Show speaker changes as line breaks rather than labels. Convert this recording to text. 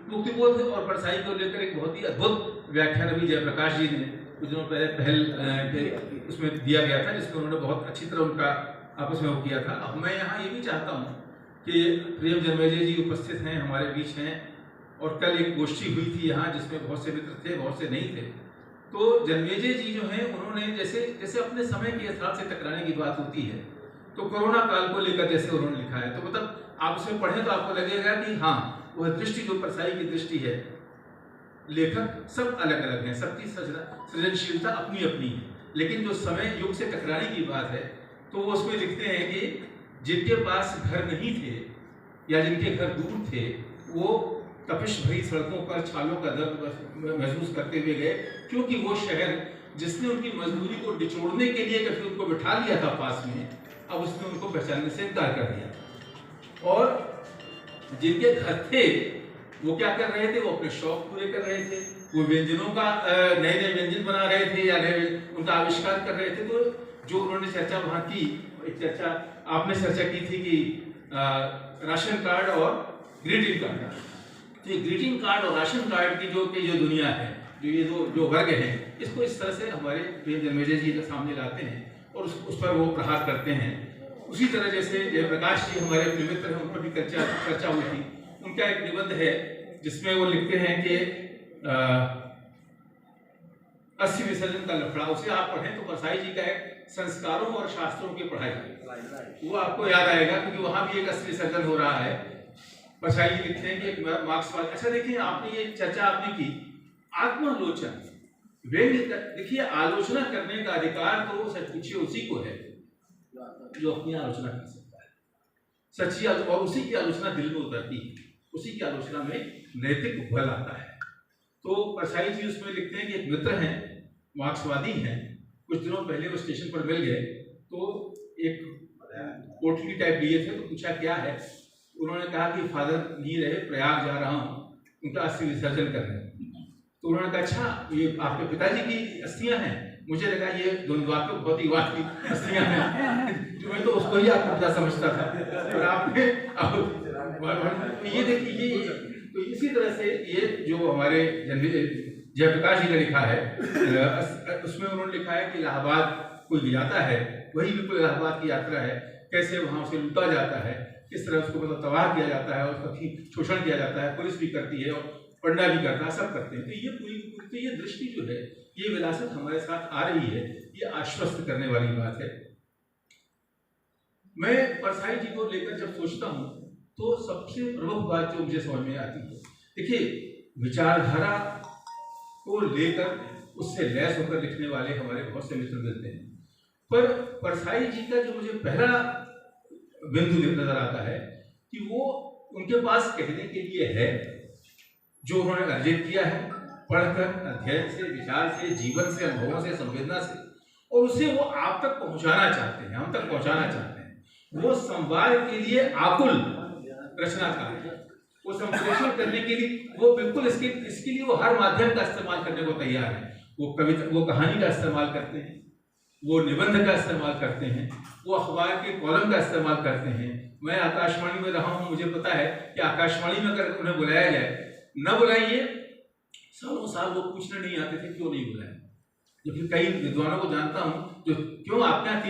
मुक्तिबोध और परछाई को लेकर एक बहुत ही अद्भुत व्याख्यान अभी जयप्रकाश जी ने कुछ दिनों पहले पहल उसमें दिया गया था, जिसमें उन्होंने बहुत अच्छी तरह उनका आपस में वो किया था। अब मैं यहाँ ये भी चाहता हूँ कि प्रेम जन्मेजय जी उपस्थित हैं, हमारे बीच हैं, और कल एक गोष्ठी हुई थी यहाँ जिसमें बहुत से मित्र थे, बहुत से नहीं थे। तो जन्मेजय जी जो हैं उन्होंने जैसे जैसे अपने समय के हिसाब से टकराने की बात होती है, तो कोरोना काल को लेकर जैसे उन्होंने लिखा है, तो मतलब आप उसमें पढ़ें तो आपको लगेगा कि हाँ, वह दृष्टि जो परछाई की दृष्टि है, लेखक सब अलग अलग हैं, सबकी सृजनशीलता अपनी अपनी है, लेकिन जो समय युग से टकराने की बात है तो वो उसमें लिखते हैं कि जिनके पास घर नहीं थे या जिनके घर दूर थे, वो तपिश भरी सड़कों पर छालों का दर्द महसूस करते हुए गए, क्योंकि वो शहर जिसने उनकी मजदूरी को निचोड़ने के लिए कभी उनको बिठा लिया था पास में, अब उसने उनको पहचानने से इनकार कर दिया। और जिनके घर थे वो क्या कर रहे थे, वो अपने शौक पूरे कर रहे थे, वो व्यंजनों का नए नए व्यंजन बना रहे थे या नए उनका आविष्कार कर रहे थे। तो जो उन्होंने चर्चा वहाँ की, एक चर्चा आपने चर्चा की थी कि राशन कार्ड और ग्रीटिंग कार्ड, तो ये ग्रीटिंग कार्ड और राशन कार्ड की जो दुनिया है, जो ये जो वर्ग हैं, इसको इस तरह से हमारे प्रेम जन्मेजय जी के सामने लाते हैं और उस पर वो प्रहार करते हैं। उसी तरह जैसे जयप्रकाश जी हमारे मित्र हैं, उन पर भी चर्चा हुई थी। उनका एक निबंध है जिसमें वो लिखते हैं कि अस्थि विसर्जन का लफड़ा, उसे आप पढ़ें तो परछाई जी का है संस्कारों और शास्त्रों की पढ़ाई, वो आपको याद आएगा, क्योंकि वहां भी एक अस्थि विसर्जन हो रहा है। परछाई जी लिखते हैं कि एक मार्क्सवाद, अच्छा देखिए आपने ये चर्चा आपने की आत्मालोचना, व्यंग्य, देखिए आलोचना करने का अधिकार तो सच पूछिए उसी को है जो अपनी आलोचना कर सकता है, सच्ची, और उसी की आलोचना दिल में उतरती है, उसी की आलोचना में नैतिक बल आता है। तो परछाई जी उसमें लिखते हैं कि एक मित्र हैं, मार्क्सवादी हैं, कुछ दिनों पहले वो स्टेशन पर मिल गए, तो एक पोटली टाइप लिए थे, तो पूछा क्या है, उन्होंने कहा कि फादर नहीं रहे, प्रयाग जा रहा हूँ उनका अस्थि विसर्जन करने। तो उन्होंने कहा अच्छा ये आपके पिताजी की अस्थियां हैं, मुझे लगा ये द्वंद्वात्मक भौतिकवाद की अस्थियां हैं, जो मैं तो उसको ही आपको पिता समझता था, और आपने ये देखिए ये, तो इसी तरह से ये जो हमारे जयप्रकाश जी ने लिखा है, उसमें उन्होंने लिखा है कि इलाहाबाद कोई जाता है, वही बिल्कुल इलाहाबाद की यात्रा है, कैसे वहां उसे लूटा जाता है, किस तरह उसको मतलब तबाह किया जाता है, उसका शोषण किया जाता है, पुलिस भी करती है और पढ़ना भी करता है, सब करते हैं। तो ये पूरी तो ये दृष्टि जो है, ये विरासत हमारे साथ आ रही है, ये आश्वस्त करने वाली बात है। मैं परछाई जी को लेकर जब सोचता हूँ तो सबसे प्रमुख बात जो मुझे समझ में आती है, देखिए विचारधारा को लेकर उससे लैस होकर लिखने वाले हमारे बहुत से मित्र मिलते हैं, पर परछाई जी का जो मुझे पहला बिंदु नजर आता है कि वो उनके पास कहने के लिए है जो उन्होंने अर्जित किया है पढ़कर, अध्ययन से, विचार से, जीवन से, अनुभवों से, संवेदना से, और उसे वो आप तक पहुंचाना चाहते हैं, हम तक पहुंचाना चाहते हैं। वो संवाद के लिए आकुल रचनाकार है, वो संप्रेषण करने के लिए वो बिल्कुल इसके लिए वो हर माध्यम का इस्तेमाल करने को तैयार है। वो कविता, वो कहानी का इस्तेमाल करते हैं, वो निबंध का इस्तेमाल करते हैं, वो अखबार के कॉलम का इस्तेमाल करते हैं। मैं आकाशवाणी में रहा हूँ, मुझे पता है कि आकाशवाणी में अगर उन्हें बुलाया जाए, न बुलाइए, सालों साल वो पूछने नहीं आते थे क्यों नहीं बुलाया, जबकि कई विद्वानों को जानता हूँ जो क्यों आपके यहाँ